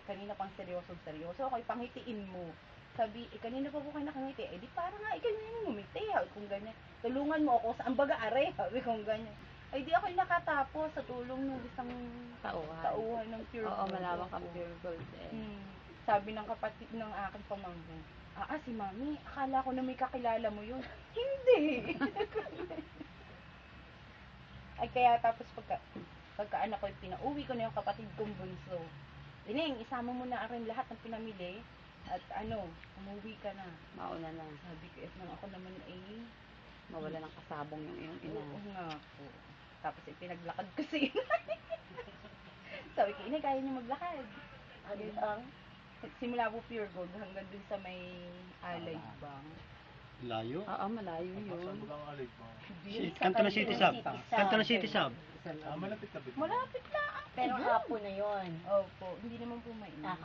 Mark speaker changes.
Speaker 1: kanina pang seryoso, okay, panghitiin mo. Sabi, kanina pa po kayo nakangiti, di para nga, kanina mo ngumiti, kung ganyan. Tulungan mo ako sa ambaga are, sabi kung ganyan. Ay, di ako nakatapos sa tulong ng isang tauhan ng Pure Gold.
Speaker 2: Oo, malawak ang Pure Gold eh.
Speaker 1: Sabi ng kapatid ng aking pamangkin, si Mami, akala ko na may kakilala mo yun. Hindi! Ay, kaya tapos pagka anak ko, pinauwi ko na yung kapatid kong bunso. Ining, isama mo na rin lahat ng pinamili. At umuwi ka na.
Speaker 2: Mauna na.
Speaker 1: Sabi ko, nang ako naman
Speaker 2: mawala ng kasabong yung iyong ina.
Speaker 1: Oo nga po. Tapos pinaglakad ko si sabi ko, Inay, kaya niyo maglakad. Simula po Pure Gold hanggang dun sa may Alay Bank.
Speaker 3: Layo?
Speaker 2: Oo, malayo yun.
Speaker 3: Kanto na City Sub. Kanto na City Sub.
Speaker 1: Malapit lang.
Speaker 4: Pero hapon na yun.
Speaker 1: Opo, hindi naman po mainit.